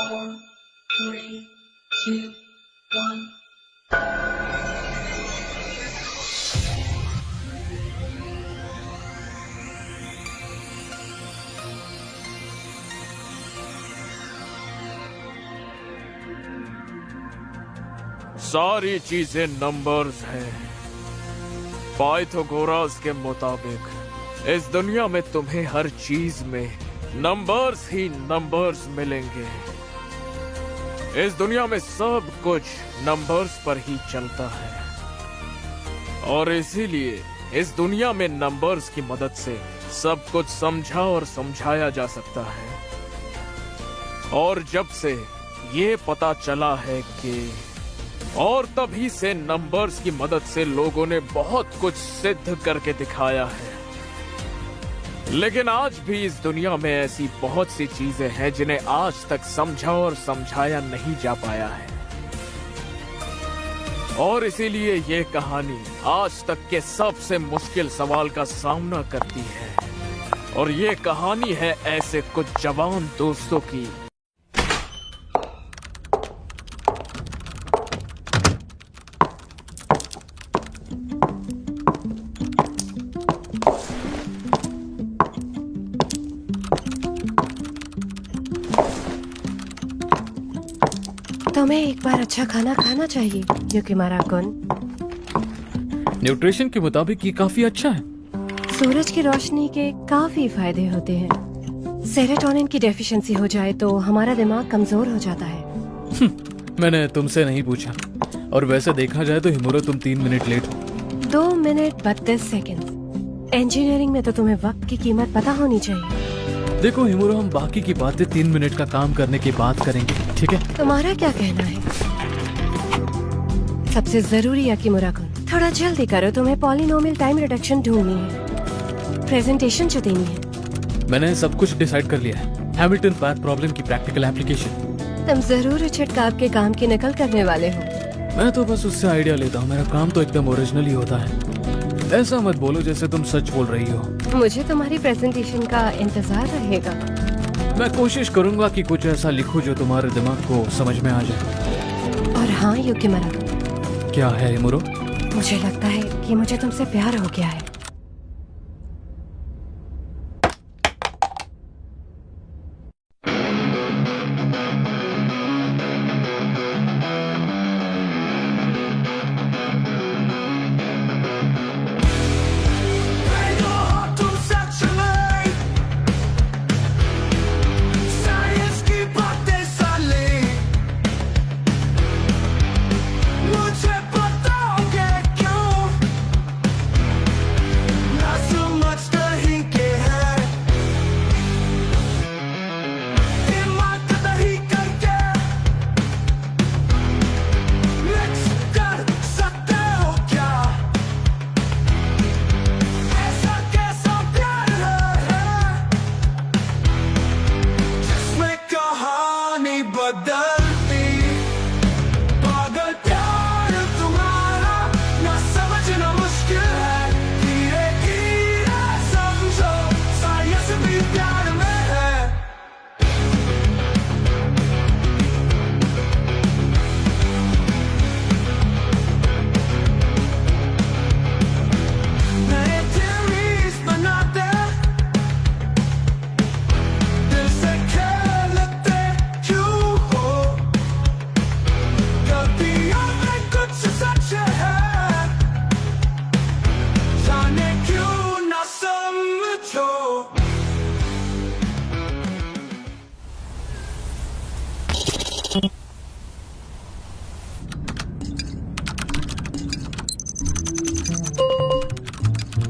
4, 3, 2, 1. सारी चीजें नंबर्स हैं। पाइथागोरस के मुताबिक इस दुनिया में तुम्हें हर चीज में नंबर्स ही नंबर्स मिलेंगे। इस दुनिया में सब कुछ नंबर्स पर ही चलता है और इसीलिए इस दुनिया में नंबर्स की मदद से सब कुछ समझा और समझाया जा सकता है। और जब से ये पता चला है कि और तभी से नंबर्स की मदद से लोगों ने बहुत कुछ सिद्ध करके दिखाया है। लेकिन आज भी इस दुनिया में ऐसी बहुत सी चीजें हैं जिन्हें आज तक समझा और समझाया नहीं जा पाया है। और इसीलिए ये कहानी आज तक के सबसे मुश्किल सवाल का सामना करती है। और ये कहानी है ऐसे कुछ जवान दोस्तों की तुम्हें एक बार अच्छा खाना खाना चाहिए युकिमारा-कुन। न्यूट्रिशन के मुताबिक ये काफी अच्छा है। सूरज की रोशनी के काफी फायदे होते हैं। सेरोटोनिन की डेफिशिएंसी हो जाए तो हमारा दिमाग कमजोर हो जाता है। मैंने तुमसे नहीं पूछा। और वैसे देखा जाए तो हिमुरो तुम 3 मिनट लेट हो। 2 मिनट 32 सेकंड। इंजीनियरिंग में तो तुम्हें वक्त की कीमत पता होनी चाहिए। देखो हिमुरो, हम बाकी की बातें 3 मिनट का काम करने के बाद करेंगे, ठीक है? तुम्हारा क्या कहना है? सबसे जरूरी युकिमुरा-कुन, थोड़ा जल्दी करो, तुम्हें पॉलिनोमियल टाइम रिडक्शन ढूंढनी है। प्रेजेंटेशन जो देनी है। मैंने सब कुछ डिसाइड कर लिया है। हैमिल्टन पाथ प्रॉब्लम की प्रैक्टिकल एप्लीकेशन। तुम जरूर छिटकाव के काम की नकल करने वाले हो। मैं तो बस उससे आइडिया लेता हूँ। मेरा काम तो एकदम ओरिजिनल ही होता है। ऐसा मत बोलो जैसे तुम सच बोल रही हो। मुझे तुम्हारी प्रेजेंटेशन का इंतजार रहेगा। मैं कोशिश करूंगा कि कुछ ऐसा लिखूं जो तुम्हारे दिमाग को समझ में आ जाए। और हाँ युकिमुरा, क्या है हिमुरो? मुझे लगता है कि मुझे तुमसे प्यार हो गया है।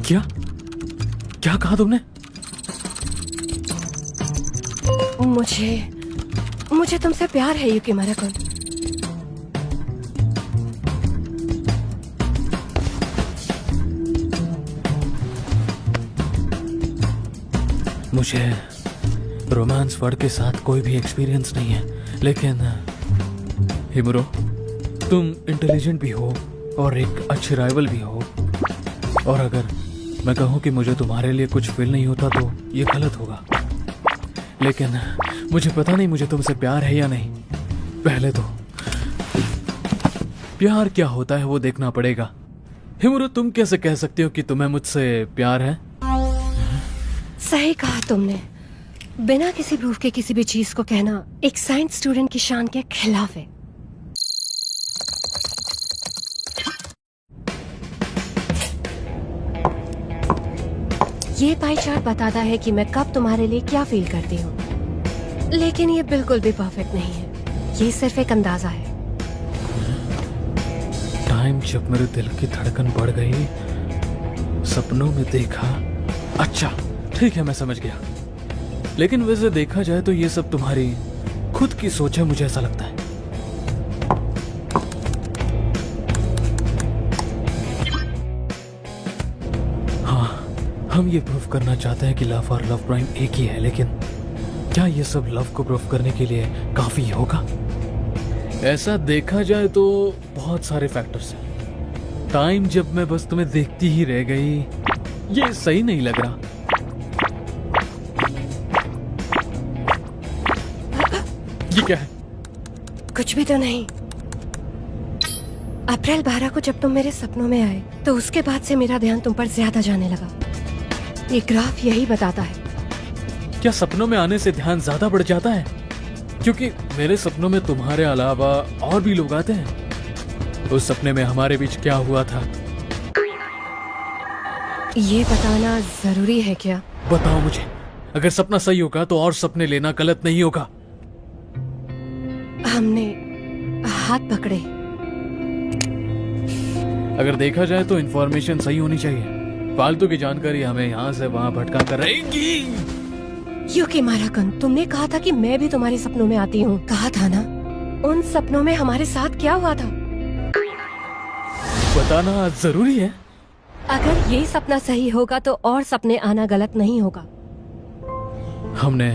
क्या क्या कहा तुमने? मुझे तुमसे प्यार है युकिमुरा-कुन। मुझे रोमांस वर्ड के साथ कोई भी एक्सपीरियंस नहीं है, लेकिन हिमुरो, तुम इंटेलिजेंट भी हो और एक अच्छी राइवल भी हो। और अगर मैं कहूँ कि मुझे तुम्हारे लिए कुछ फील नहीं होता तो ये गलत होगा। लेकिन मुझे पता नहीं मुझे तुमसे प्यार है या नहीं। पहले तो प्यार क्या होता है वो देखना पड़ेगा। हिमुरो, तुम कैसे कह सकती हो कि तुम्हें मुझसे प्यार है? सही कहा तुमने। बिना किसी प्रूफ के किसी भी चीज को कहना एक साइंस स्टूडेंट की शान के खिलाफ है। ये पाई चार्ट बताता है कि मैं कब तुम्हारे लिए क्या फील करती हूँ, लेकिन ये बिल्कुल भी परफेक्ट नहीं है। ये सिर्फ एक अंदाजा है। टाइम जब मेरे दिल की धड़कन बढ़ गई, सपनों में देखा। अच्छा ठीक है, मैं समझ गया। लेकिन वैसे देखा जाए तो ये सब तुम्हारी खुद की सोच है, मुझे ऐसा लगता है। हम ये प्रूफ करना चाहते हैं कि लव और लव प्राइम एक ही है, लेकिन क्या ये सब लव को प्रूफ करने के लिए काफी होगा? ऐसा देखा जाए तो बहुत सारे फैक्टर्स हैं। टाइम जब मैं बस तुम्हें देखती ही रह गई, ये सही नहीं लग रहा। ये क्या है? कुछ भी तो नहीं। अप्रैल 12 को जब तुम मेरे सपनों में आए तो उसके बाद से मेरा ध्यान तुम पर ज्यादा जाने लगा। ये ग्राफ यही बताता है। क्या सपनों में आने से ध्यान ज्यादा बढ़ जाता है? क्योंकि मेरे सपनों में तुम्हारे अलावा और भी लोग आते हैं। उस सपने में हमारे बीच क्या हुआ था? ये बताना जरूरी है क्या? बताओ मुझे। अगर सपना सही होगा तो और सपने लेना गलत नहीं होगा। हमने हाथ पकड़े। अगर देखा जाए तो इंफॉर्मेशन सही होनी चाहिए। फालतू की जानकारी हमें यहाँ से वहाँ भटका कर रहेगी। युकी माराकुन, तुमने कहा था कि मैं भी तुम्हारे सपनों में आती हूँ। कहा था ना? उन सपनों में हमारे साथ क्या हुआ था? बताना जरूरी है। अगर ये सपना सही होगा तो और सपने आना गलत नहीं होगा। हमने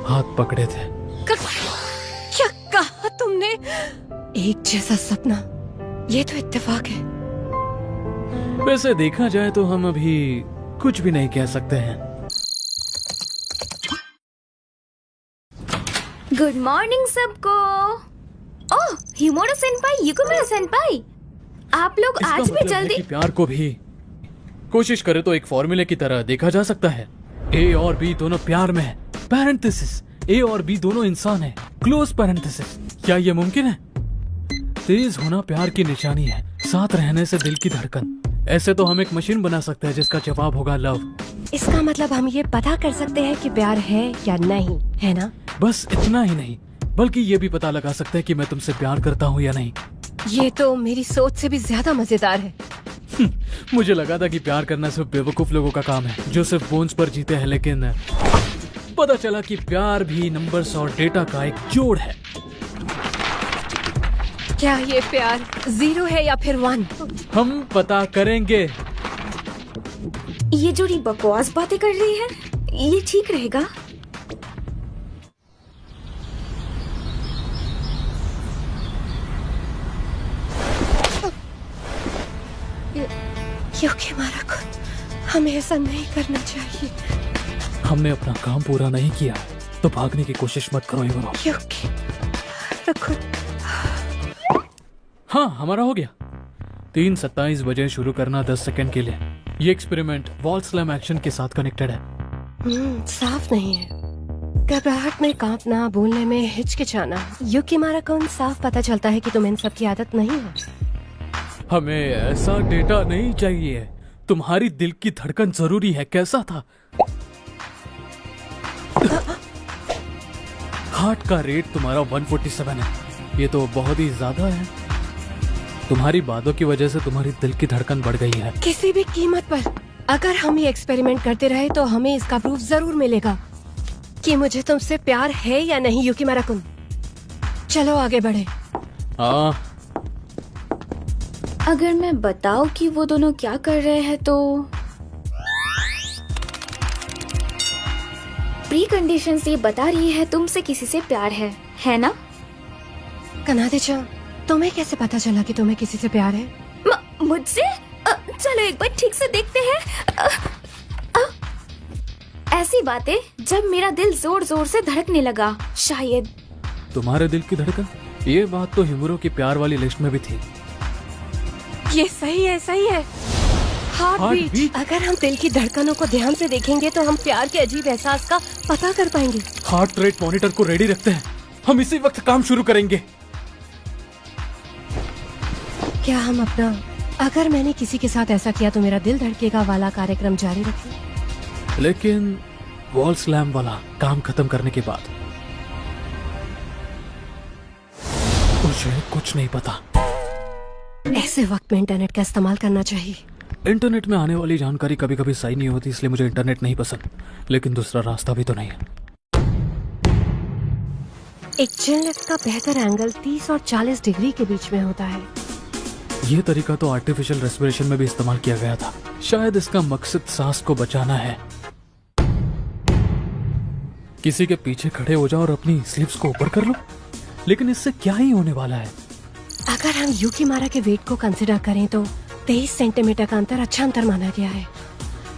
हाथ पकड़े थे। क्या कहा तुमने? एक जैसा सपना, ये तो इत्तेफाक है। वैसे देखा जाए तो हम अभी कुछ भी नहीं कह सकते हैं। गुड मॉर्निंग सबको। ओह, हिमोरो सेनपाई, युकुमिया सेनपाई, आप लोग इसका आज भी मतलब है जल्दी। कि प्यार को भी कोशिश करे तो एक फॉर्मूले की तरह देखा जा सकता है। ए और बी दोनों प्यार में है, पैरेंथेसिस। ए और बी दोनों इंसान है, क्लोज पैरेंथेसिस। क्या ये मुमकिन है? तेज होना प्यार की निशानी है, साथ रहने से दिल की धड़कन। ऐसे तो हम एक मशीन बना सकते हैं जिसका जवाब होगा लव। इसका मतलब हम ये पता कर सकते हैं कि प्यार है या नहीं, है ना? बस इतना ही नहीं, बल्कि ये भी पता लगा सकते हैं कि मैं तुमसे प्यार करता हूँ या नहीं। ये तो मेरी सोच से भी ज्यादा मजेदार है। मुझे लगा था कि प्यार करना सिर्फ बेवकूफ लोगों का काम है जो सिर्फ बोन्स पर जीते हैं, लेकिन पता चला कि प्यार भी नंबर्स और डेटा का एक जोड़ है। क्या ये प्यार 0 है या फिर 1? हम पता करेंगे। ये जोड़ी बकवास बातें कर रही है, ये ठीक रहेगा? युकी माराकुन, हमें ऐसा नहीं करना चाहिए। हमने अपना काम पूरा नहीं किया तो भागने की कोशिश मत करो हिमुरो। युकी माराकुन। हाँ, हमारा हो गया। 3:27 बजे शुरू करना 10 सेकंड के लिए। ये एक्सपेरिमेंट वॉल स्लैम एक्शन के साथ कनेक्टेड है। साफ नहीं है। घबराहट में कांपना, बोलने में हिचकिचाना। युकी माराकुन, साफ पता चलता है कि तुम्हें इन सब की आदत नहीं है। हमें ऐसा डेटा नहीं चाहिए। तुम्हारी दिल की धड़कन जरूरी है। कैसा था? हार्ट का रेट तुम्हारा 147 है। ये तो बहुत ही ज्यादा है। तुम्हारी बातों की वजह से तुम्हारी दिल की धड़कन बढ़ गई है। किसी भी कीमत पर अगर हम ये एक्सपेरिमेंट करते रहे तो हमें इसका प्रूफ जरूर मिलेगा कि मुझे तुमसे प्यार है या नहीं, युकी माराकुन। चलो आगे बढ़े। हाँ, अगर मैं बताऊं कि वो दोनों क्या कर रहे हैं तो प्री कंडीशन ये बता रही है तुमसे किसी से प्यार है ना? कनादे-chan, तुम्हें कैसे पता चला कि तुम्हें किसी से प्यार है? मुझसे? चलो एक बार ठीक से देखते हैं। ऐसी बातें जब मेरा दिल जोर जोर से धड़कने लगा। शायद तुम्हारे दिल की धड़कन? ये बात तो हिमुरो की प्यार वाली लिस्ट में भी थी। ये सही है, सही है। Heart beat. Heartbeat? अगर हम दिल की धड़कनों को ध्यान से देखेंगे तो हम प्यार के अजीब एहसास का पता कर पाएंगे। हार्ट रेट मॉनिटर को रेडी रखते हैं, हम इसी वक्त काम शुरू करेंगे। क्या हम अपना अगर मैंने किसी के साथ ऐसा किया तो मेरा दिल धड़केगा वाला कार्यक्रम जारी रखें? लेकिन वॉल स्लैम वाला काम खत्म करने के बाद मुझे कुछ नहीं पता। ऐसे वक्त में इंटरनेट का इस्तेमाल करना चाहिए। इंटरनेट में आने वाली जानकारी कभी कभी सही नहीं होती, इसलिए मुझे इंटरनेट नहीं पसंद। लेकिन दूसरा रास्ता भी तो नहीं है। एक चिल लिफ्ट का बेहतर एंगल 30 और 40 डिग्री के बीच में होता है। ये तरीका तो आर्टिफिशियल रेस्पिरेशन में भी इस्तेमाल किया गया था। शायद इसका मकसद सांस को बचाना है। किसी के पीछे खड़े हो जाओ और अपनी स्लीव्स को ऊपर कर लो। लेकिन इससे क्या ही होने वाला है? अगर हम युकीमारा के वेट को कंसिडर करें तो 23 सेंटीमीटर का अंतर अच्छा अंतर माना गया है।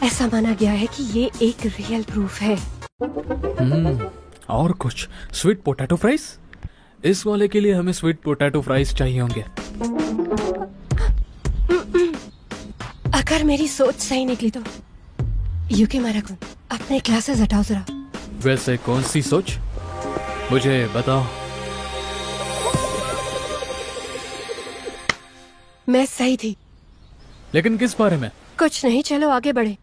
ऐसा माना गया है कि ये एक रियल प्रूफ है। और कुछ स्वीट पोटैटो फ्राइज? इस वाले के लिए हमें स्वीट पोटैटो फ्राइज चाहिए होंगे। अगर मेरी सोच सही निकली तो युकीमारा कुन अपने क्लासेस हटाओ जरा। वैसे कौन सी सोच, मुझे बताओ। मैं सही थी। लेकिन किस बारे में? कुछ नहीं, चलो आगे बढ़े।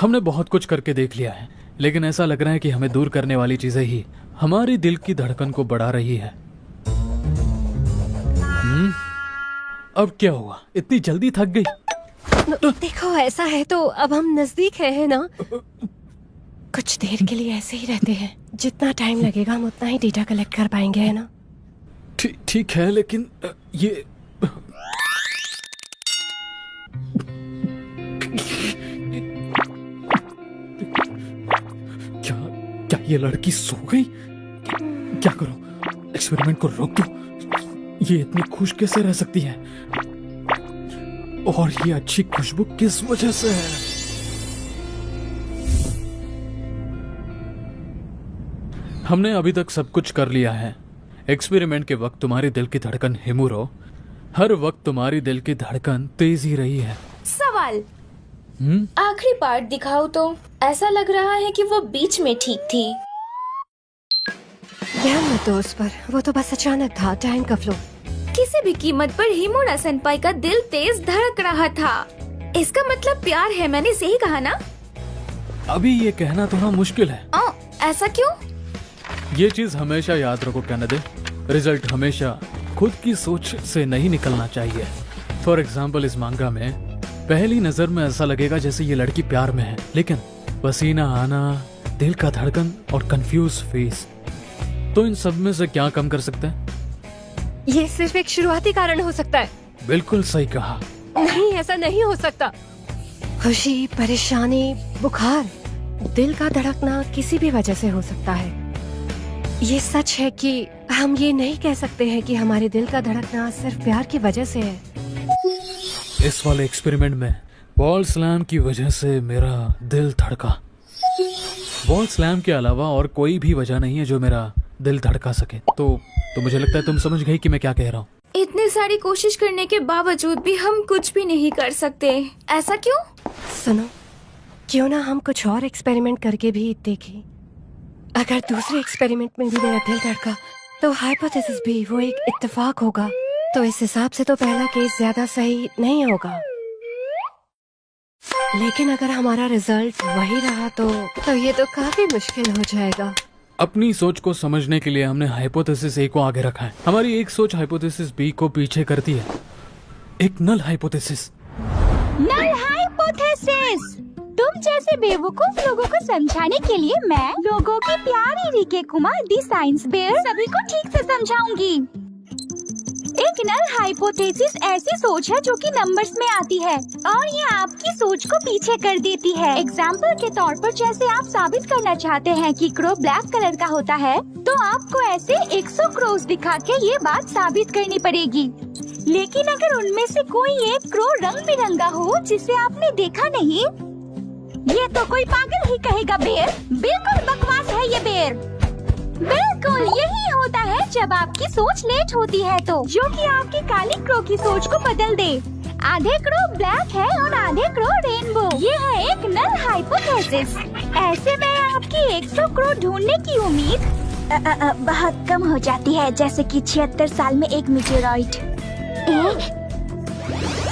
हमने बहुत कुछ करके देख लिया है, लेकिन ऐसा लग रहा है कि हमें दूर करने वाली चीजें ही हमारी दिल की धड़कन को बढ़ा रही है। अब क्या हुआ? इतनी जल्दी थक गई? देखो ऐसा है तो अब हम नजदीक है ना? कुछ देर के लिए ऐसे ही रहते हैं। जितना टाइम लगेगा हम उतना ही डेटा कलेक्ट कर पाएंगे, है ना? ठीक है, लेकिन ये क्या ये लड़की सो गई? क्या करूं? एक्सपेरिमेंट को रोक दो। ये इतनी खुश कैसे रह सकती है? और ये अच्छी खुशबू किस वजह से है? हमने अभी तक सब कुछ कर लिया है। एक्सपेरिमेंट के वक्त तुम्हारी दिल की धड़कन हिमुरो, हर वक्त तुम्हारी दिल की धड़कन तेज ही रही है। सवाल, आखिरी पार्ट दिखाओ तो। ऐसा लग रहा है कि वो बीच में ठीक थी। ध्यान मत दो उस पर, वो तो बस अचानक था, टाइम का फ्लो। किसी भी कीमत पर हिमुरा सेनपाई का दिल तेज धड़क रहा था। इसका मतलब प्यार है, मैंने सही कहा ना? अभी ये कहना थोड़ा मुश्किल है। ऐसा क्यों? ये चीज हमेशा याद रखो कैनेडे, रिजल्ट हमेशा खुद की सोच से नहीं निकलना चाहिए। फॉर एग्जाम्पल, इस मांगा में पहली नजर में ऐसा लगेगा जैसे ये लड़की प्यार में है, लेकिन पसीना आना, दिल का धड़कन और कंफ्यूज फेस, तो इन सब में से क्या कम कर सकते हैं? ये सिर्फ एक शुरुआती कारण हो सकता है। बिल्कुल सही कहा। नहीं, ऐसा नहीं हो सकता। खुशी, परेशानी, बुखार, दिल का धड़कना किसी भी वजह से हो सकता है। ये सच है कि हम ये नहीं कह सकते हैं कि हमारे दिल का धड़कना सिर्फ प्यार की वजह से है। इस वाले एक्सपेरिमेंट में वॉल स्लैम की वजह से मेरा दिल धड़का। वॉल स्लैम के अलावा और कोई भी वजह नहीं है जो मेरा दिल धड़का सके। तो मुझे लगता है तुम समझ गई कि मैं क्या कह रहा हूँ। इतनी सारी कोशिश करने के बावजूद भी हम कुछ भी नहीं कर सकते। ऐसा क्यों? सुनो, क्यों ना हम कुछ और एक्सपेरिमेंट करके भी देखें। अगर दूसरे एक्सपेरिमेंट में भी मेरा दिल धड़का तो हाइपोथेसिस भी वो एक इत्तेफाक होगा। तो इस हिसाब से तो पहला केस ज्यादा सही नहीं होगा। लेकिन अगर हमारा रिजल्ट वही रहा तो ये तो काफी मुश्किल हो जाएगा। अपनी सोच को समझने के लिए हमने हाइपोथेसिस ए को आगे रखा है। हमारी एक सोच हाइपोथेसिस बी को पीछे करती है। एक नल हाइपोथेसिस। Null hypothesis. तुम जैसे बेवकूफ लोगों को समझाने के लिए मैं लोगों की प्यारी रिके कुमार दी साइंस बेयर सभी को ठीक से समझाऊंगी। एक नल हाइपोथेसिस ऐसी सोच है जो कि नंबर्स में आती है और ये आपकी सोच को पीछे कर देती है। एग्जाम्पल के तौर पर जैसे आप साबित करना चाहते हैं कि क्रो ब्लैक कलर का होता है, तो आपको ऐसे 100 क्रोस दिखा के ये बात साबित करनी पड़ेगी। लेकिन अगर उनमें से कोई एक क्रो रंग बिरंगा हो जिसे आपने देखा नहीं, ये तो कोई पागल ही कहेगा बेर। बिल्कुल बकवास है ये बेर। बिल्कुल यही होता है जब आपकी सोच लेट होती है तो, जो कि आपकी काली क्रो की सोच को बदल दे। आधे क्रो ब्लैक है और आधे क्रो रेनबो। ये है एक नल हाइपोथेसिस। ऐसे में आपकी 100 क्रो ढूंढने की उम्मीद बहुत कम हो जाती है, जैसे कि 76 साल में एक मीटेरॉइड।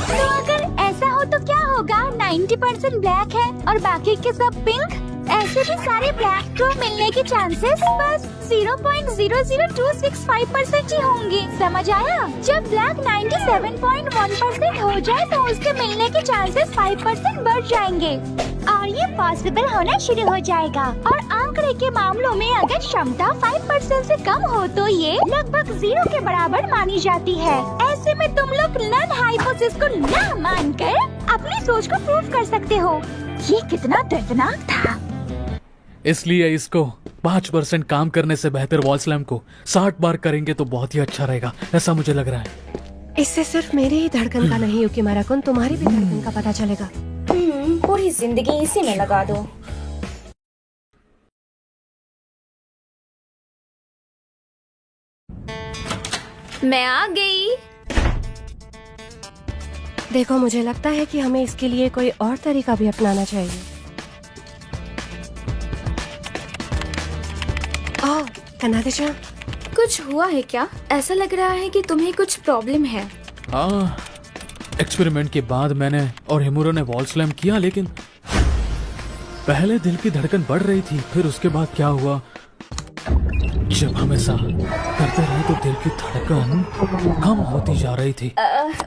तो अगर ऐसा हो तो क्या होगा? 90% ब्लैक है और बाकी के सब पिंक। ऐसे भी सारे ब्लैक क्रो मिलने की चांसेस बस 0.00265% ही होंगे। समझ आया? जब ब्लैक 97.1% हो जाए तो उसके मिलने के चांसेस 5% बढ़ जाएंगे और ये पॉसिबल होना शुरू हो जाएगा। और आंकड़े के मामलों में अगर क्षमता 5% से कम हो तो ये लगभग 0 के बराबर मानी जाती है। ऐसे में तुम लोग नल हाइपोथेसिस को ना मानकर अपनी सोच को प्रूव कर सकते हो। ये कितना दर्दनाक था। इसलिए इसको 5% काम करने से बेहतर वॉल स्लैम को 60 बार करेंगे तो बहुत ही अच्छा रहेगा, ऐसा मुझे लग रहा है। इससे सिर्फ मेरे ही धड़कन का नहीं युकिमारा-कुन, तुम्हारी भी धड़कन का पता चलेगा। पूरी जिंदगी इसी में लगा दो। मैं आ गई। देखो, मुझे लगता है कि हमें इसके लिए कोई और तरीका भी अपनाना चाहिए। कनादेशा, कुछ हुआ है क्या? ऐसा लग रहा है कि तुम्हें कुछ प्रॉब्लम है। हाँ, एक्सपेरिमेंट के बाद मैंने और हिमुरो ने वॉल स्लैम किया, लेकिन पहले दिल की धड़कन बढ़ रही थी, फिर उसके बाद क्या हुआ, जब हम ऐसा करते रहे तो दिल की धड़कन कम होती जा रही थी।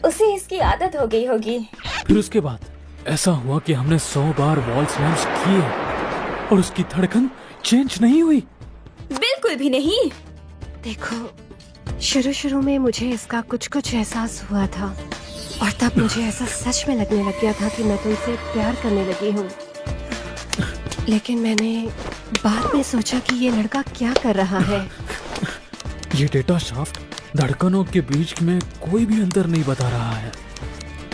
उसे इसकी आदत हो गई होगी। फिर उसके बाद ऐसा हुआ कि हमने 100 बार वॉल स्लैम्स किए और उसकी धड़कन चेंज नहीं हुई। बिल्कुल भी नहीं। देखो, शुरू में मुझे इसका कुछ एहसास हुआ था और तब मुझे ऐसा सच में लगने लग गया था कि मैं तुमसे प्यार करने लगी हूँ। लेकिन मैंने बाद में सोचा कि ये लड़का क्या कर रहा है। ये डेटा शाफ्ट धड़कनों के बीच में कोई भी अंतर नहीं बता रहा है।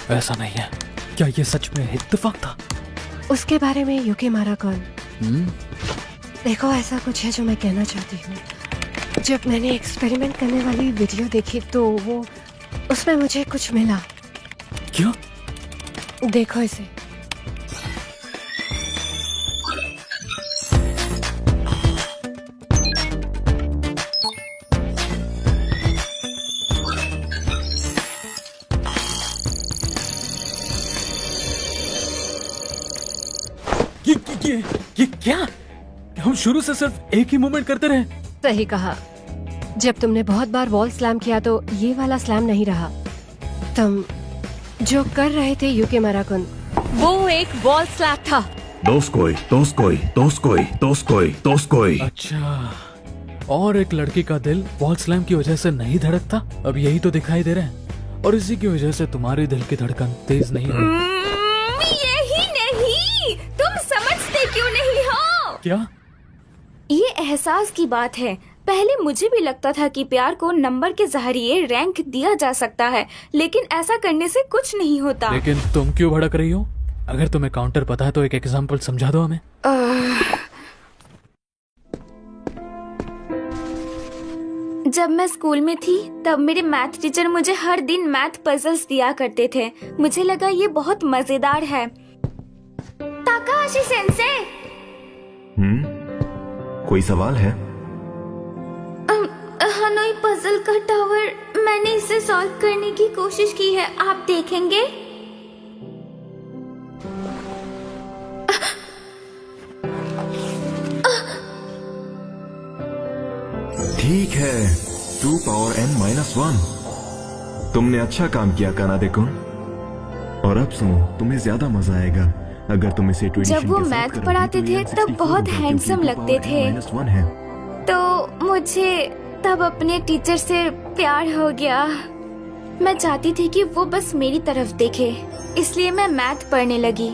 ऐसा नहीं है। क्या ये सच में इत्तेफाक था? उसके बारे में युकिमारा-कुन, देखो, ऐसा कुछ है जो मैं कहना चाहती हूँ। जब मैंने एक्सपेरिमेंट करने वाली वीडियो देखी तो वो उसमें मुझे कुछ मिला। क्या? देखो इसे। ये क्या? हम शुरू से सिर्फ एक ही मूवमेंट करते रहे। सही कहा। जब तुमने बहुत बार वॉल स्लैम किया तो ये वाला स्लैम नहीं रहा। तुम जो कर रहे थे युकिमारा-कुन, वो एक वॉल स्लैम था। दोस्कोई। अच्छा, और एक लड़की का दिल वॉल स्लैम की वजह से नहीं धड़कता। अब यही तो दिखाई दे रहा है, और इसी की वजह से तुम्हारी दिल की धड़कन तेज नहीं हुई। यही नहीं, तुम समझते क्यों नहीं हो? क्या? ये एहसास की बात है। पहले मुझे भी लगता था कि प्यार को नंबर के जरिए रैंक दिया जा सकता है, लेकिन ऐसा करने से कुछ नहीं होता। लेकिन तुम क्यों भड़क रही हो? अगर तुम्हें काउंटर पता है तो एक एग्जांपल समझा दो हमें। जब मैं स्कूल में थी तब मेरे मैथ टीचर मुझे हर दिन मैथ पजल्स दिया करते थे। मुझे लगा ये बहुत मजेदार है। ताकाहाशी सेंसे, कोई सवाल है? हनोई पजल का टावर, मैंने इसे सॉल्व करने की कोशिश की है, आप देखेंगे? ठीक है, 2 पावर n-1। तुमने अच्छा काम किया कानादे-कुन। और अब सुनो, तुम्हें ज्यादा मजा आएगा अगर तुम इसे जब वो मैथ पढ़ाते थे तब बहुत हैंडसम लगते थे, तो मुझे तब अपने टीचर से प्यार हो गया। मैं चाहती थी कि वो बस मेरी तरफ देखे, इसलिए मैं मैथ पढ़ने लगी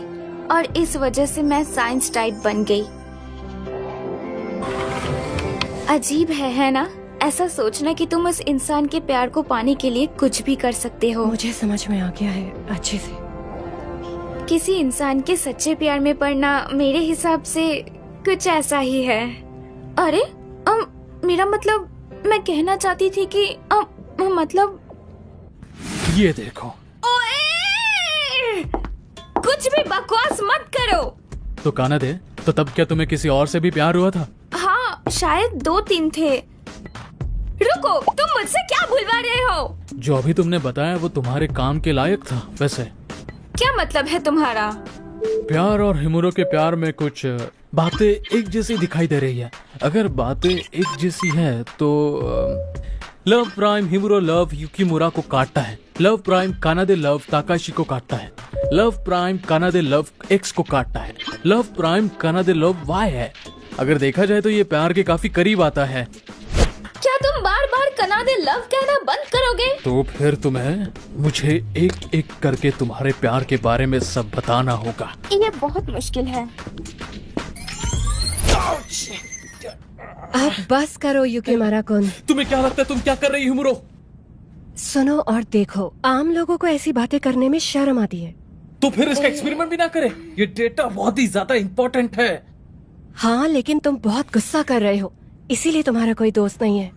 और इस वजह से मैं साइंस टाइप बन गई। अजीब है ना? ऐसा सोचना कि तुम उस इंसान के प्यार को पाने के लिए कुछ भी कर सकते हो। मुझे समझ में आ गया है अच्छे से। किसी इंसान के सच्चे प्यार में पड़ना मेरे हिसाब से कुछ ऐसा ही है। अरे मेरा मतलब मैं कहना चाहती थी कि मतलब ये देखो। ओए! कुछ भी बकवास मत करो। तो काना दे, तो तब क्या तुम्हें किसी और से भी प्यार हुआ था? हाँ, शायद 2-3 थे। रुको, तुम मुझसे क्या भूलवा रहे हो? जो अभी तुमने बताया वो तुम्हारे काम के लायक था। वैसे क्या मतलब है तुम्हारा? प्यार और हिमुरो के प्यार में कुछ बातें एक जैसी दिखाई दे रही है। अगर बातें एक जैसी है तो love prime Himuro love Yukimura को काटता है, love prime Kanade love Takashi को काटता है, love prime Kanade love X को काटता है, love prime Kanade love Y है। अगर देखा जाए तो ये प्यार के काफी करीब आता है। क्या तुम बार बार कानाडे लव कहना बंद करोगे? तो फिर तुम्हें मुझे एक एक करके तुम्हारे प्यार के बारे में सब बताना होगा। ये बहुत मुश्किल है। अब बस करो युकीमुरा-कुन। तुम्हें क्या लगता है तुम क्या कर रही हिमुरो? सुनो और देखो, आम लोगों को ऐसी बातें करने में शर्म आती है। तो फिर इसका एक्सपेरिमेंट भी ना करे। ये डेटा बहुत ही ज्यादा इम्पोर्टेंट है। हाँ, लेकिन तुम बहुत गुस्सा कर रहे हो, इसीलिए तुम्हारा कोई दोस्त नहीं है।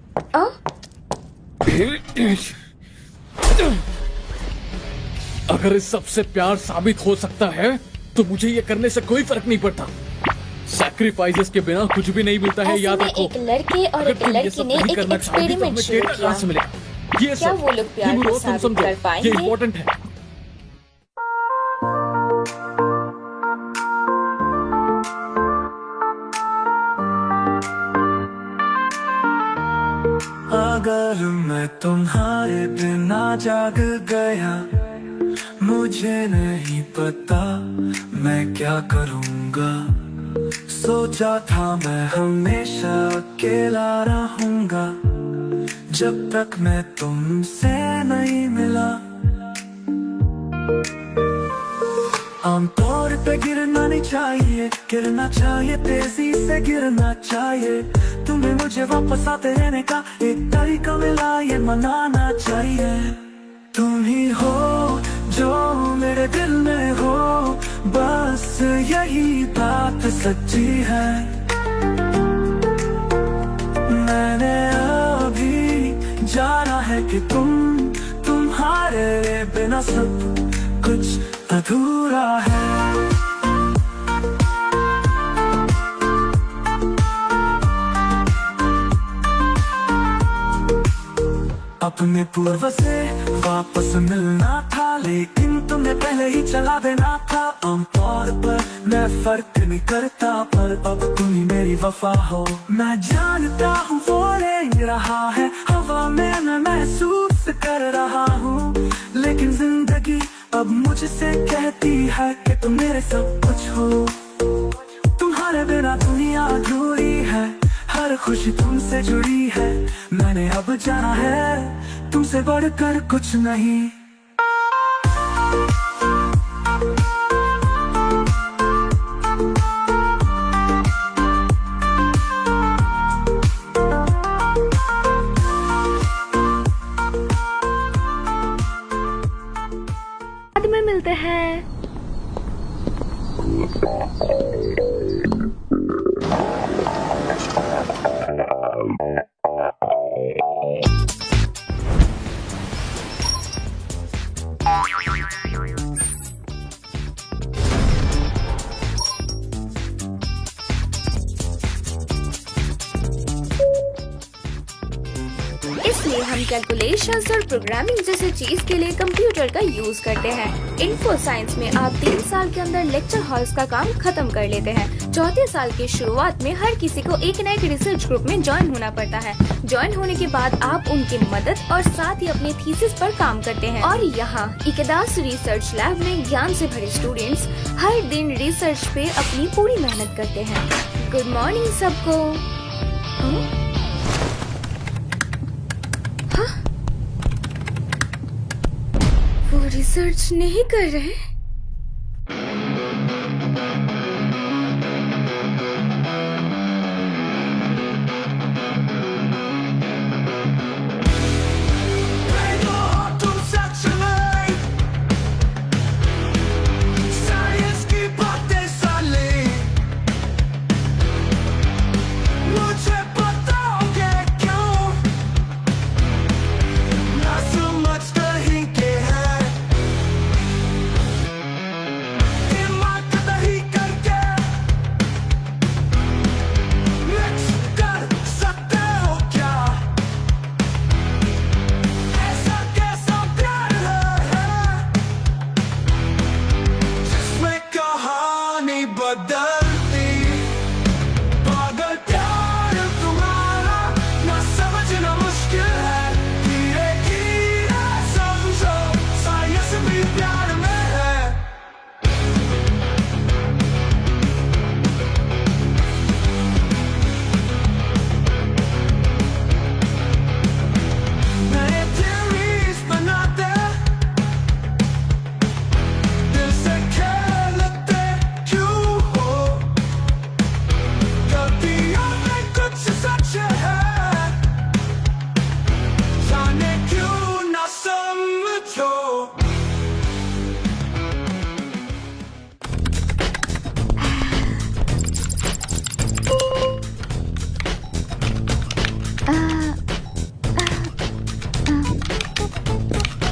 अगर इस सबसे प्यार साबित हो सकता है तो मुझे ये करने से कोई फर्क नहीं पड़ता। सैक्रिफाइसेस के बिना कुछ भी नहीं मिलता है, याद रखो। एक लड़के और एक लड़की ने एक एक्सपेरिमेंट शुरू किया। ये क्या वो लोग प्यार को साबित कर पाएंगे? ये इम्पोर्टेंट है। अगर मैं तुम्हारे बिना जाग गया, मुझे नहीं पता मैं क्या करूँगा। सोचा था मैं हमेशा अकेला रहूँगा, जब तक मैं तुमसे नहीं मिला। आमतौर पे गिरना नहीं चाहिए, गिरना चाहिए, तेजी से गिरना चाहिए। तुम्हें मुझे वापस आते रहने का एक तरीका मिला, ये मनाना चाहिए। तुम ही हो जो मेरे दिल में हो, बस यही बात सच्ची है। मैंने अभी जाना है कि तुम्हारे बिना सब कुछ अधूरा है। अपने पूर्व से वापस मिलना था, लेकिन तुमने पहले ही चला देना था। आमतौर पर मैं फर्क नहीं करता, पर अब तुम ही मेरी वफा हो। मैं जानता हूँ वो ले रहा है हवा में, मैं महसूस कर रहा हूँ, लेकिन जिंदगी अब मुझसे कहती है कि तुम मेरे सब कुछ हो। तुम्हारे बिना दुनिया अधूरी है, हर खुशी तुमसे जुड़ी है। मैंने अब जाना है तुमसे बढ़कर कुछ नहीं। बाद में मिलते हैं। इसलिए हम कैलकुलेशंस और प्रोग्रामिंग जैसे चीज के लिए कंप्यूटर का यूज करते हैं। इन्फो साइंस में आप 3 साल के अंदर लेक्चर हॉल्स का काम खत्म कर लेते हैं। चौथे साल की शुरुआत में हर किसी को एक न एक रिसर्च ग्रुप में ज्वाइन होना पड़ता है। ज्वाइन होने के बाद आप उनकी मदद और साथ ही अपने थीसिस पर काम करते हैं। और यहाँ इकदास रिसर्च लैब में ज्ञान से भरे स्टूडेंट्स हर दिन रिसर्च पे अपनी पूरी मेहनत करते हैं। गुड मॉर्निंग सबको। वो रिसर्च नहीं कर रहे।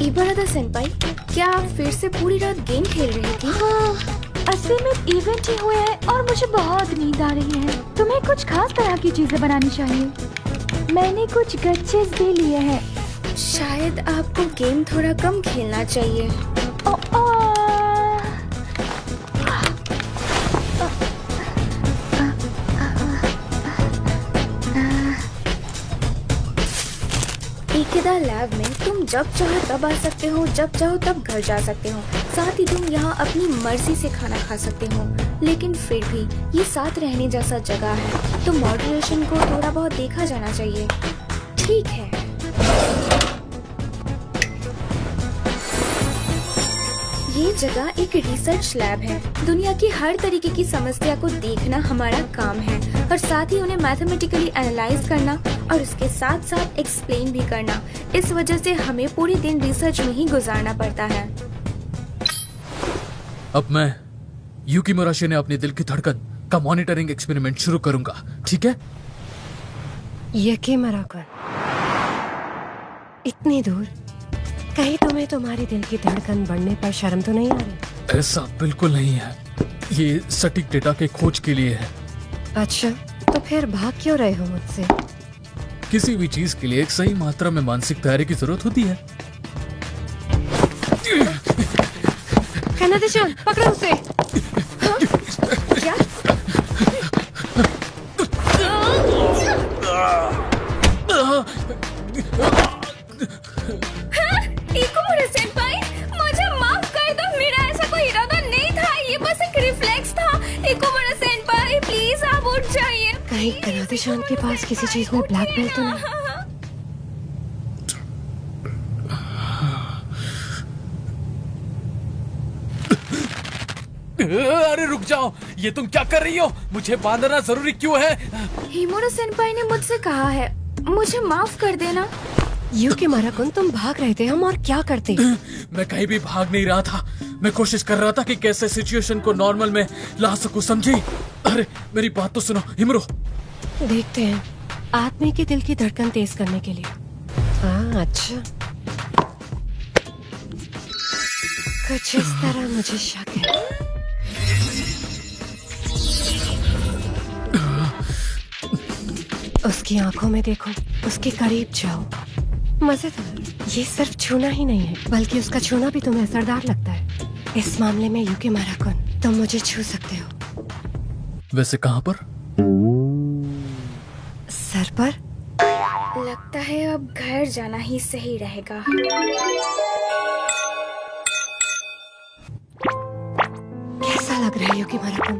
इबारादा सेनपाई, क्या आप फिर से पूरी रात गेम खेल रही थी? हाँ, असली में इवेंट ही हुए हैं और मुझे बहुत नींद आ रही है। तुम्हें कुछ खास तरह की चीजें बनानी चाहिए। मैंने कुछ गच्चेस भी लिए हैं। शायद आपको गेम थोड़ा कम खेलना चाहिए। इकेदा लैब में तुम जब चाहो तब आ सकते हो, जब चाहो तब घर जा सकते हो। साथ ही तुम यहाँ अपनी मर्जी से खाना खा सकते हो, लेकिन फिर भी ये साथ रहने जैसा जगह है, तो मॉडरेशन को थोड़ा बहुत देखा जाना चाहिए। ठीक है। ये जगह एक रिसर्च लैब है। दुनिया की हर तरीके की समस्या को देखना हमारा काम है, और साथ ही उन्हें मैथमेटिकली एनालाइज करना और उसके साथ साथ एक्सप्लेन भी करना। इस वजह से हमें पूरे दिन रिसर्च में ही गुजारना पड़ता है। अब मैं यूकी मुराशी ने अपने दिल की धड़कन का मॉनिटरिंग एक्सपेरिमेंट शुरू करूंगा, ठीक है? यूकी मुराकुन, इतनी दूर, कहीं तुम्हें तुम्हारी दिल की धड़कन बढ़ने पर शर्म तो नहीं आ रही? ऐसा बिल्कुल नहीं है, ये सटीक डेटा के खोज के लिए है। अच्छा, तो फिर भाग क्यों रहे हो मुझसे? किसी भी चीज के लिए एक सही मात्रा में मानसिक तैयारी की जरूरत होती है। कनादे-chan, पकड़ो उसे। हाँ? क्या? इकुमुरा सेनपाई, मुझे माफ कर दो, मेरा ऐसा कोई इरादा नहीं था, ये बस एक रिफ्लेक्स था। इकुमुरा सेनपाई, प्लीज आप उठ जाइए। कहीं कनादे-chan के पास किसी चीज में ब्लैक बेल्ट तो नहीं? अरे रुक जाओ, ये तुम क्या कर रही हो? मुझे बांधना जरूरी क्यों है? हिमुरा सेनपाई ने मुझसे कहा है, मुझे माफ कर देना। यूकी मुराकुन, तुम भाग रहे थे, हम और क्या करते? मैं कहीं भी भाग नहीं रहा था, मैं कोशिश कर रहा था कि कैसे सिचुएशन को नॉर्मल में ला सकूं, समझी? अरे मेरी बात तो सुनो हिमरो। देखते हैं, आदमी के दिल की धड़कन तेज करने के लिए। हाँ, अच्छा, कुछ इस तरह मुझे शक है। उसकी आंखों में देखो, उसके करीब जाओ। मजेदार, ये सिर्फ छूना ही नहीं है, बल्कि उसका छूना भी तुम्हें असरदार लगता है। इस मामले में यूकी मुराकुन, तुम मुझे छू सकते हो। वैसे कहाँ पर? सर पर? लगता है अब घर जाना ही सही रहेगा। कैसा लग रहा है यूकी मुराकुन?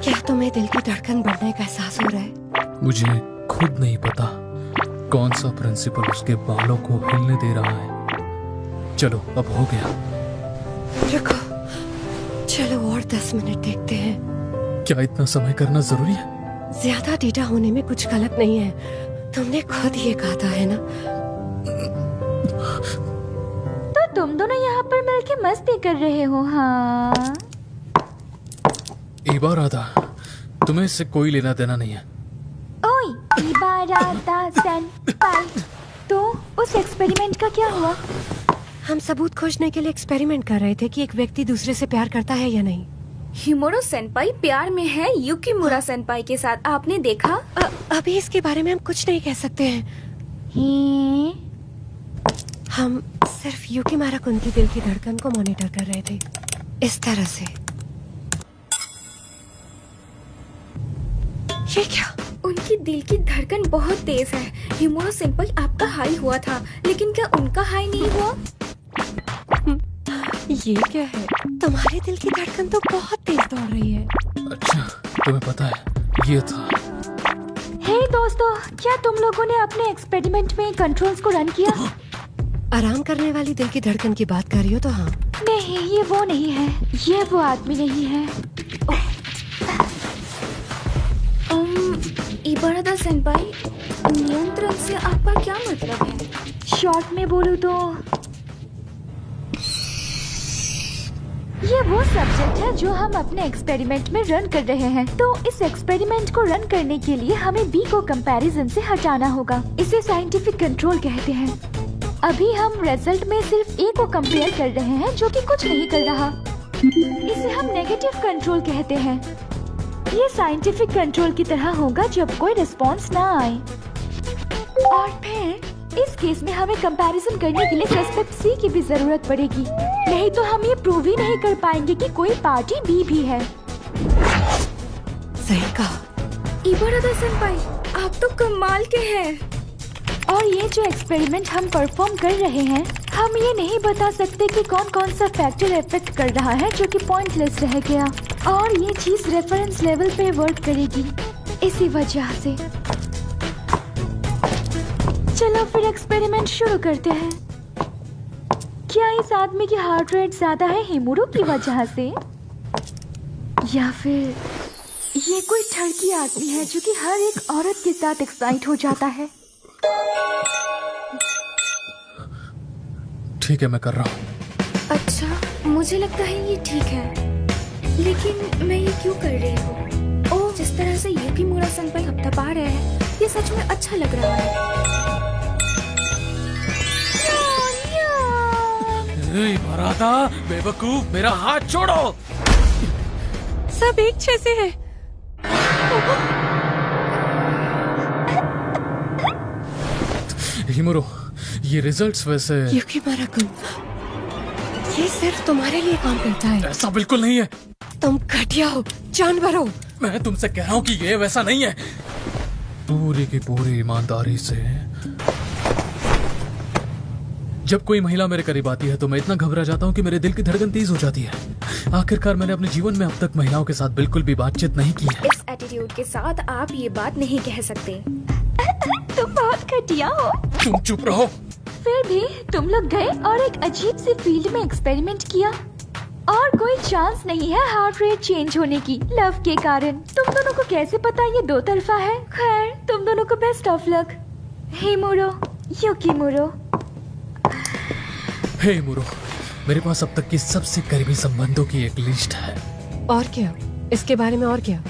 क्या तुम्हें दिल की धड़कन बढ़ने का एहसास हो रहा है? मुझे खुद नहीं पता कौन सा प्रिंसिपल उसके बालों को हिलने दे रहा है। चलो अब हो गया। रुको, चलो और 10 मिनट देखते हैं। क्या इतना समय करना जरूरी है? ज्यादा डेटा होने में कुछ गलत नहीं है, तुमने खुद ये कहा था, है ना? तो तुम दोनों यहाँ पर मिलके मस्ती कर रहे हो? हाँ, इबारादा, तुम्हें इससे कोई लेना देना नहीं है। ओए इबारादा सेनपाई, तो उस एक्सपेरिमेंट का क्या हुआ? हम सबूत खोजने के लिए एक्सपेरिमेंट कर रहे थे कि एक व्यक्ति दूसरे से प्यार करता है या नहीं। हिमुरो सेनपाई प्यार में है यूकीमुरा सेनपाई के साथ, आपने देखा? अभी इसके बारे में हम कुछ नहीं कह सकते हैं। हम सिर्फ यूकी मुराकुन की दिल की धड़कन को मॉनिटर कर रहे थे, इस तरह से। ये क्या? उनकी दिल की धड़कन बहुत तेज है। हिमुरो सेनपाई, आपका हाई हुआ था, लेकिन क्या उनका हाई नहीं हुआ? ये क्या है? तुम्हारी दिल की धड़कन तो बहुत तेज दौड़ रही है। अच्छा, तुम्हें पता है ये था। हे दोस्तों, क्या तुम लोगों ने अपने एक्सपेरिमेंट में कंट्रोल्स को रन किया? आराम करने वाली दिल की धड़कन की बात कर रही हो तो हाँ। नहीं, ये वो नहीं है, ये वो आदमी नहीं है। इबारादा सेनपाई, नियंत्रण से आपका क्या मतलब है? शॉर्ट में बोलूं तो ये वो सब्जेक्ट है जो हम अपने एक्सपेरिमेंट में रन कर रहे हैं। तो इस एक्सपेरिमेंट को रन करने के लिए हमें बी को कंपैरिजन से हटाना होगा। इसे साइंटिफिक कंट्रोल कहते हैं। अभी हम रिजल्ट में सिर्फ ए को कंपेयर कर रहे हैं जो कि कुछ नहीं कर रहा। इसे हम नेगेटिव कंट्रोल कहते हैं। ये साइंटिफिक कंट्रोल की तरह होगा जब कोई रिस्पॉन्स ना आए। और फिर इस केस में हमें कंपैरिजन करने के लिए सस्पेक्ट सी की भी जरूरत पड़ेगी, नहीं तो हम ये प्रूव ही नहीं कर पाएंगे कि कोई पार्टी बी भी है। सही कहा। इबारादा सेंपाई, आप तो कमाल के हैं। और ये जो एक्सपेरिमेंट हम परफॉर्म कर रहे हैं, हम ये नहीं बता सकते कि कौन कौन सा फैक्टर इफेक्ट कर रहा है जो कि पॉइंटलेस रह गया। और ये चीज रेफरेंस लेवल पे वर्क करेगी इसी वजह से। चलो फिर एक्सपेरिमेंट शुरू करते हैं। क्या इस आदमी की हार्ट रेट ज्यादा है हिमुरो की वजह से, या फिर ये कोई ठरकी आदमी है जो कि हर एक औरत के साथ एक्साइट हो जाता है? ठीक है, मैं कर रहा हूँ। अच्छा, मुझे लगता है ये ठीक है, लेकिन मैं ये क्यों कर रही हूँ? ओह, जिस तरह से युकीमुरा सेंपाई हफ्ता पा रहे हैं, ये सच में अच्छा लग रहा है। इबारादा, बेवकूफ, मेरा हाथ छोड़ो। सब एक जैसे हैं। हिमुरो, ये रिजल्ट्स वैसे। युकीमुरा-कुन, ये सिर्फ तुम्हारे लिए काम करता है। ऐसा बिल्कुल नहीं है। तुम घटिया हो, जानवर हो। मैं तुमसे कह रहा हूँ कि ये वैसा नहीं है। पूरी की पूरी ईमानदारी से जब कोई महिला मेरे करीब आती है तो मैं इतना घबरा जाता हूँ कि मेरे दिल की धड़कन तेज हो जाती है। आखिरकार मैंने अपने जीवन में अब तक महिलाओं के साथ बिल्कुल भी बातचीत नहीं की है। इस एटीट्यूड के साथ आप ये बात नहीं कह सकते। तुम बहुत घटिया हो। तुम चुप रहो। फिर भी तुम लोग गए और एक अजीब सी फील्ड में एक्सपेरिमेंट किया, और कोई चांस नहीं है हार्ट रेट चेंज होने की लव के कारण। तुम दोनों को कैसे पता ये दो तरफा है? खैर, तुम दोनों को बेस्ट ऑफ लक। हिमुरो, युकीमुरो। हे हिमुरो, मेरे पास अब तक की सबसे करीबी संबंधों की एक लिस्ट है। और क्या? इसके बारे में और क्या?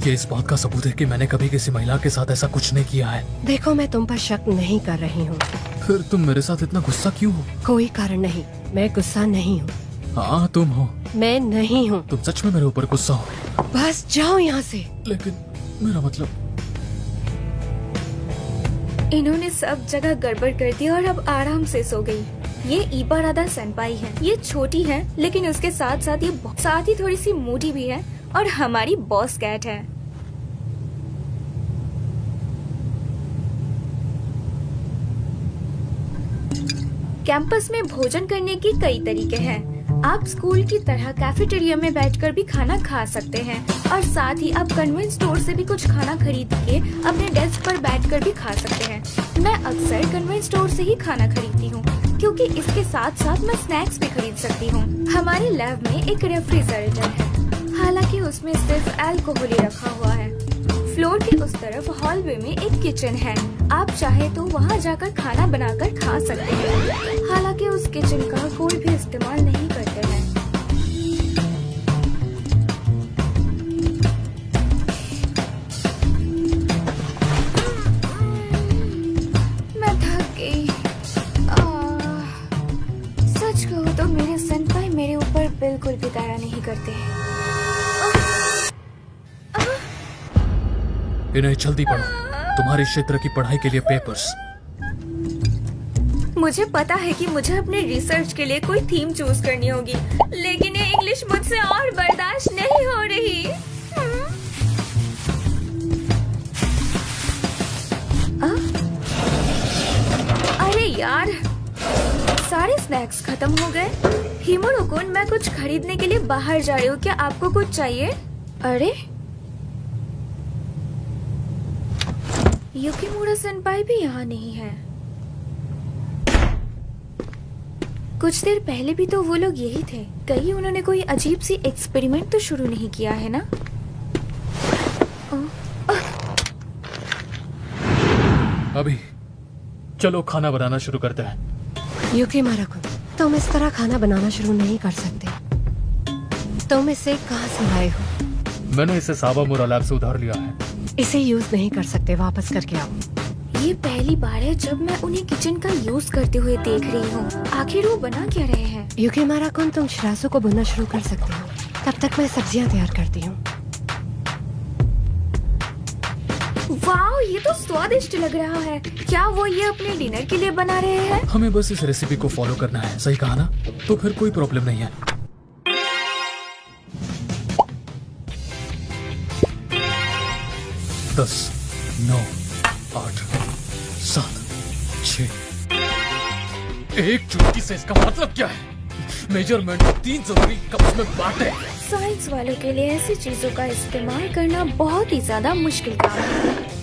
ये इस बात का सबूत है कि मैंने कभी किसी महिला के साथ ऐसा कुछ नहीं किया है। देखो, मैं तुम पर शक नहीं कर रही हूँ। फिर तुम मेरे साथ इतना गुस्सा क्यों हो? कोई कारण नहीं, मैं गुस्सा नहीं हूँ। हाँ, तुम हो। मैं नहीं हूँ। तुम सच में मेरे ऊपर गुस्सा हो। बस जाओ यहाँ से। लेकिन मेरा मतलब, इन्होंने सब जगह गड़बड़ कर दी और अब आराम से सो गई। ये इबारादा सेंपाई है। ये छोटी है, लेकिन उसके साथ साथ ही थोड़ी सी मोटी भी है, और हमारी बॉस कैट है। कैंपस में भोजन करने के कई तरीके हैं। आप स्कूल की तरह कैफेटेरिया में बैठकर भी खाना खा सकते हैं, और साथ ही आप कन्वेंस स्टोर से भी कुछ खाना खरीद के अपने डेस्क पर बैठकर भी खा सकते हैं। मैं अक्सर कन्वेंस स्टोर से ही खाना खरीदती हूँ, क्योंकि इसके साथ साथ मैं स्नैक्स भी खरीद सकती हूँ। हमारे लैब में एक रेफ्रिजरेटर है, हालांकि उसमें सिर्फ अल्कोहल ही रखा हुआ है। फ्लोर के उस तरफ हॉलवे में एक किचन है। आप चाहे तो वहाँ जाकर खाना बनाकर खा सकते हैं, हालांकि उस किचन का कोई भी इस्तेमाल नहीं करते हैं। मैं थक गई। सच कहूँ तो मेरे सेंपाई मेरे ऊपर बिल्कुल भी दया नहीं करते। इन्हें जल्दी पढ़ो, तुम्हारे क्षेत्र की पढ़ाई के लिए पेपर्स। मुझे पता है कि मुझे अपने रिसर्च के लिए कोई थीम चूज करनी होगी, लेकिन ये इंग्लिश मुझसे और बर्दाश्त नहीं हो रही। अरे यार, सारे स्नैक्स खत्म हो गए। हिमुरो-कुन, मैं कुछ खरीदने के लिए बाहर जा रही हूँ, क्या आपको कुछ चाहिए? अरे, युकीमुरा सेंपाई भी यहाँ नहीं है। कुछ देर पहले भी तो वो लोग यही थे। कहीं उन्होंने कोई अजीब सी एक्सपेरिमेंट तो शुरू नहीं किया है ना? अभी चलो खाना बनाना शुरू करते हैं। युकीमुरा-कुन, तुम इस तरह खाना बनाना शुरू नहीं कर सकते। तुम इसे कहाँ से लाए हो? मैंने इसे सावामुरा लैब से उधार लिया है। इसे यूज नहीं कर सकते, वापस करके आओ। ये पहली बार है जब मैं उन्हें किचन का यूज करते हुए देख रही हूँ। आखिर वो बना क्या रहे हैं? युकिमारा कुन, तुम शिरासु को भुनना शुरू कर सकते हो। तब तक मैं सब्जियां तैयार करती हूँ। वाह, ये तो स्वादिष्ट लग रहा है। क्या वो ये अपने डिनर के लिए बना रहे हैं? हमें बस इस रेसिपी को फॉलो करना है, सही कहा ना? तो फिर कोई प्रॉब्लम नहीं है। दस, 9, 8, 7, 6। एक चुटकी से इसका मतलब क्या है? मेजरमेंट 3 जरूरी कप्स में बांटे। साइंस वालों के लिए ऐसी चीजों का इस्तेमाल करना बहुत ही ज्यादा मुश्किल काम है।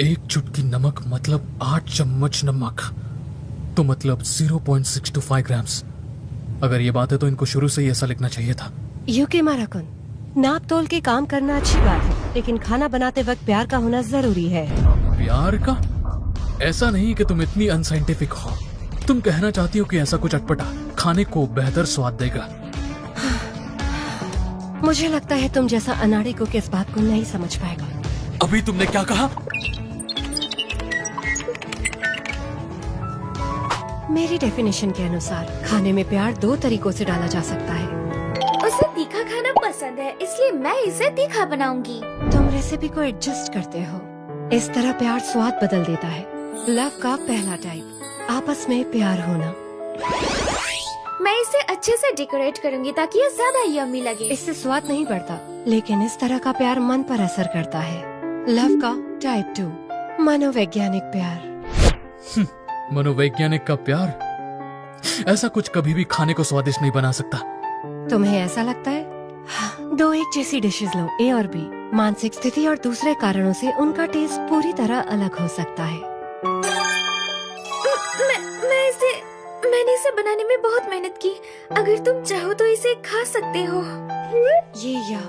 एक चुटकी नमक मतलब 8 चम्मच नमक, तो मतलब 0.625 ग्राम्स। अगर ये बात है तो इनको शुरू से ही ऐसा लिखना चाहिए था। युकिमारा कुन, नाप तोल के काम करना अच्छी बात है, लेकिन खाना बनाते वक्त प्यार का होना जरूरी है। प्यार का? ऐसा नहीं कि तुम इतनी अनसाइंटिफिक हो। तुम कहना चाहती हो कि ऐसा कुछ अटपटा खाने को बेहतर स्वाद देगा। मुझे लगता है तुम जैसा अनाड़ी को इस बात को नहीं समझ पाएगा। अभी तुमने क्या कहा? मेरी डेफिनेशन के अनुसार खाने में प्यार 2 तरीकों से डाला जा सकता है। उसे तीखा खाना पसंद है, इसलिए मैं इसे तीखा बनाऊंगी। तुम रेसिपी को एडजस्ट करते हो, इस तरह प्यार स्वाद बदल देता है। लव का पहला टाइप, आपस में प्यार होना। मैं इसे अच्छे से डेकोरेट करूंगी ताकि ये ज्यादा यम्मी लगे। इससे स्वाद नहीं बढ़ता, लेकिन इस तरह का प्यार मन पर असर करता है। लव का टाइप 2, मनोवैज्ञानिक प्यार। मनोवैज्ञानिक का प्यार? ऐसा कुछ कभी भी खाने को स्वादिष्ट नहीं बना सकता। तुम्हें ऐसा लगता है? 2 एक जैसी डिशेस लो, ए और बी। मानसिक स्थिति और दूसरे कारणों से उनका टेस्ट पूरी तरह अलग हो सकता है। मैंने इसे बनाने में बहुत मेहनत की। अगर तुम चाहो तो इसे खा सकते हो। ये या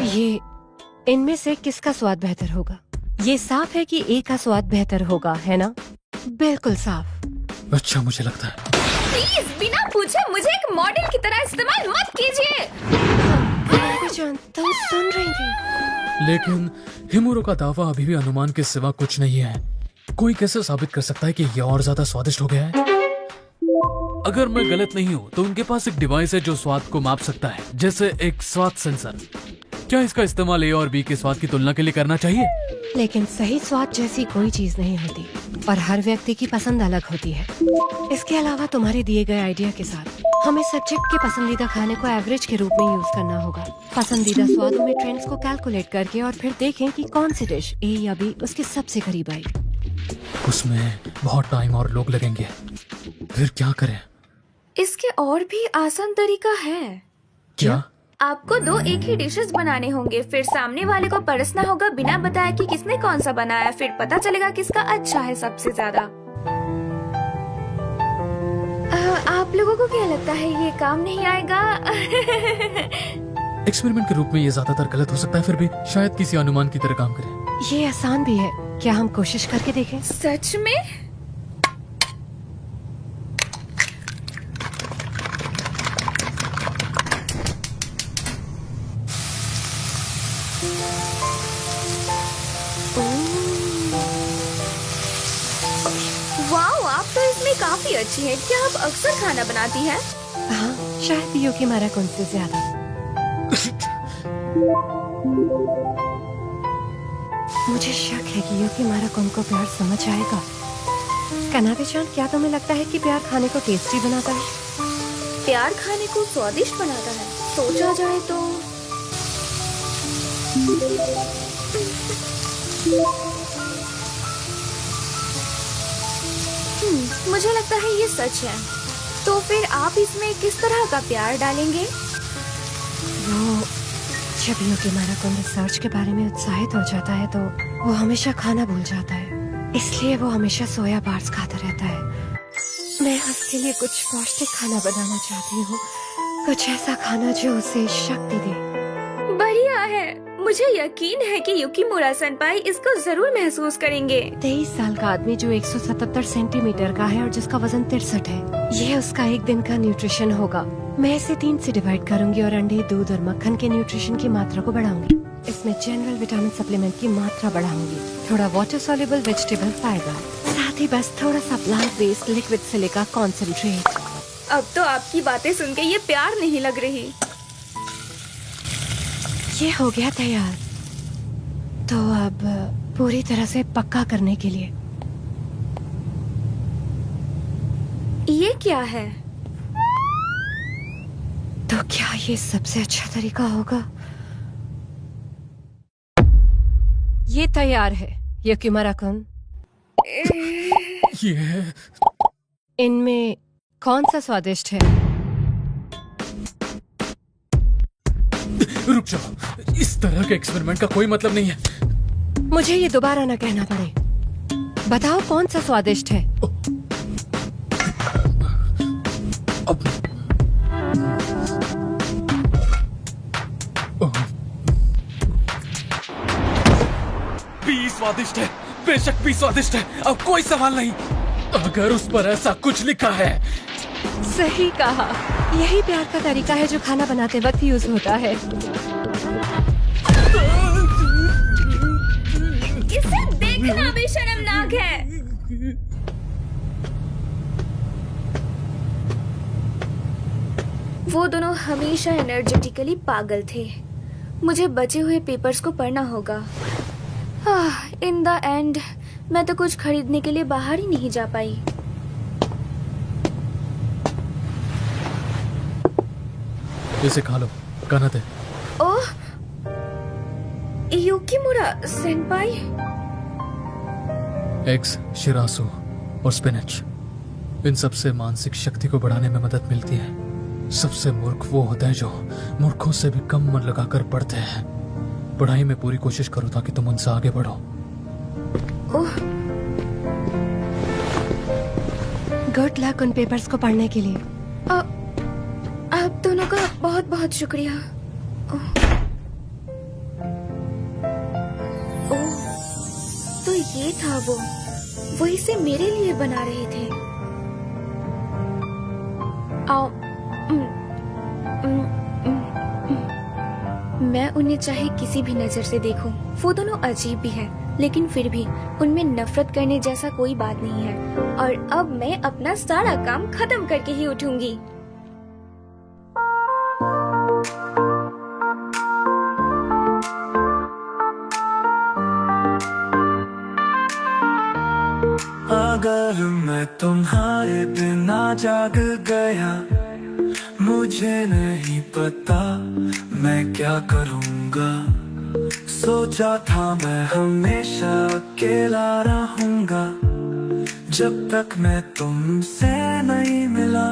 ये इनमें से किसका स्वाद बेहतर होगा? ये साफ है कि ए का स्वाद बेहतर होगा, है ना? बिल्कुल साफ। अच्छा, मुझे लगता है। प्लीज बिना पूछे मुझे एक मॉडल की तरह इस्तेमाल मत कीजिए। तुम सुन रही थी? लेकिन हिमुरो का दावा अभी भी अनुमान के सिवा कुछ नहीं है। कोई कैसे साबित कर सकता है कि यह और ज्यादा स्वादिष्ट हो गया है? अगर मैं गलत नहीं हूँ तो उनके पास एक डिवाइस है जो स्वाद को माप सकता है, जैसे एक स्वाद सेंसर। क्या इसका इस्तेमाल ए और बी के स्वाद की तुलना के लिए करना चाहिए? लेकिन सही स्वाद जैसी कोई चीज नहीं होती और हर व्यक्ति की पसंद अलग होती है। इसके अलावा तुम्हारे दिए गए आइडिया के साथ हमें सब्जेक्ट के पसंदीदा खाने को एवरेज के रूप में यूज करना होगा। पसंदीदा स्वादों में ट्रेंड्स को कैलकुलेट करके और फिर देखें कि कौन सी डिश ए या बी उसके सबसे करीब आई। उसमें बहुत टाइम और लोग लगेंगे, फिर क्या करें? इसके और भी आसान तरीका है। क्या? आपको 2 एक ही डिशेस बनाने होंगे, फिर सामने वाले को परसना होगा बिना बताए कि किसने कौन सा बनाया। फिर पता चलेगा किसका अच्छा है सबसे ज्यादा। आप लोगों को क्या लगता है ये काम नहीं आएगा? एक्सपेरिमेंट के रूप में ये ज्यादातर गलत हो सकता है, फिर भी शायद किसी अनुमान की तरह काम करे। ये आसान भी है, क्या हम कोशिश करके देखें? सच में? अच्छी है। क्या आप अक्सर खाना बनाती हैं? हाँ, शायद युकीमारा कुन से ज्यादा। मुझे शक है कि युकीमारा कुन को प्यार समझ आएगा। कनाडे-चान, क्या तुम्हें लगता है कि प्यार खाने को टेस्टी बनाता है? प्यार खाने को स्वादिष्ट बनाता है? सोचा जाए तो मुझे लगता है ये सच है। तो फिर आप इसमें किस तरह का प्यार डालेंगे? वो जब युकीमारा कुन रिसर्च के बारे में उत्साहित हो जाता है तो वो हमेशा खाना भूल जाता है, इसलिए वो हमेशा सोया बार्स खाता रहता है। मैं उसके लिए कुछ पौष्टिक खाना बनाना चाहती हूँ, कुछ ऐसा खाना जो उसे शक्ति दे। बढ़िया है। मुझे यकीन है कि युकीमुरा सेनपाई इसको जरूर महसूस करेंगे। 23 साल का आदमी जो 177 सेंटीमीटर का है और जिसका वजन 63 है, ये उसका एक दिन का न्यूट्रिशन होगा। मैं इसे 3 से डिवाइड करूंगी और अंडे, दूध और मक्खन के न्यूट्रिशन की मात्रा को बढ़ाऊंगी। इसमें जनरल विटामिन सप्लीमेंट की मात्रा बढ़ाऊंगी, थोड़ा वाटर सॉल्युबल वेजिटेबल फाइबर, साथ ही बस थोड़ा सा plant based liquid silica concentrate. अब तो आपकी बातें सुन के ये प्यार नहीं लग रही। ये हो गया तैयार। तो अब पूरी तरह से पक्का करने के लिए ये क्या है? तो क्या ये सबसे अच्छा तरीका होगा? ये तैयार है युकीमारा कुन। ये इनमें कौन सा स्वादिष्ट है? रुक जाओ, इस तरह के एक्सपेरिमेंट का कोई मतलब नहीं है। मुझे ये दोबारा ना कहना पड़े। बताओ कौन सा स्वादिष्ट है? अब पी स्वादिष्ट है, बेशक पी स्वादिष्ट है, अब कोई सवाल नहीं। अगर उस पर ऐसा कुछ लिखा है। सही कहा, यही प्यार का तरीका है जो खाना बनाते वक्त यूज होता है। इसे देखना भी शर्मनाक है। वो दोनों हमेशा एनर्जेटिकली पागल थे। मुझे बचे हुए पेपर्स को पढ़ना होगा। इन द एंड मैं तो कुछ खरीदने के लिए बाहर ही नहीं जा पाई। इसे खा लो, कानाते। ओह, युकीमुरा सेनपाई। एग्स, शिरासु और स्पिनच, इन सब से मानसिक शक्ति को बढ़ाने में मदद मिलती है। सबसे मूर्ख वो होता है जो मूर्खों से भी कम मन लगाकर पढ़ते हैं। पढ़ाई में पूरी कोशिश करो ताकि तुम उनसे आगे बढ़ो। ओह, गुड लक उन पेपर्स को पढ़ने के लिए। आप दोनों का बहुत बहुत शुक्रिया। ओह, तो ये था वो इसे मेरे लिए बना रहे थे। मैं उन्हें चाहे किसी भी नजर से देखूं, वो दोनों अजीब भी हैं, लेकिन फिर भी उनमें नफरत करने जैसा कोई बात नहीं है। और अब मैं अपना सारा काम खत्म करके ही उठूंगी। अगर मैं तुम्हारे बिना जाग गया, मुझे नहीं पता मैं क्या करूँगा। सोचा था मैं हमेशा अकेला रहूँगा, जब तक मैं तुमसे नहीं मिला।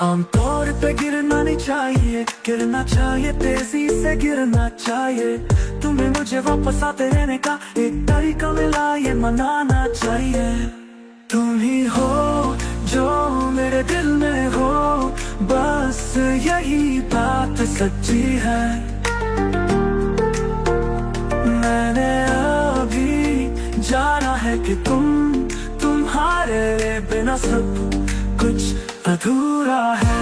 आमतौर पे गिरना नहीं चाहिए, गिरना चाहिए तेजी से गिरना चाहिए। तुम्हें मुझे वापस आते रहने का एक तरीका मिला, ये मनाना चाहिए। तुम ही हो जो मेरे दिल में हो, बस यही बात सच्ची है। मैंने अभी जाना है कि तुम्हारे बिना सब कुछ अधूरा है।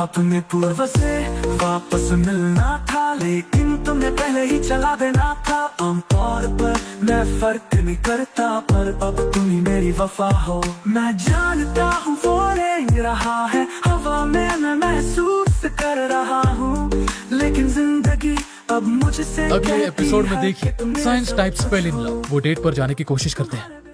अपने पूर्व से वापस मिलना था, लेकिन तुमने पहले ही चला देना था। आमतौर पर मैं फर्क नहीं करता, पर अब तुम ही मेरी वफा हो। मैं जानता हूँ वो रेंग रहा है हवा में, मैं महसूस कर रहा हूँ, लेकिन जिंदगी अब मुझसे अगले एपिसोड में देखिए science type spell in love. वो डेट पर जाने की कोशिश करते हैं।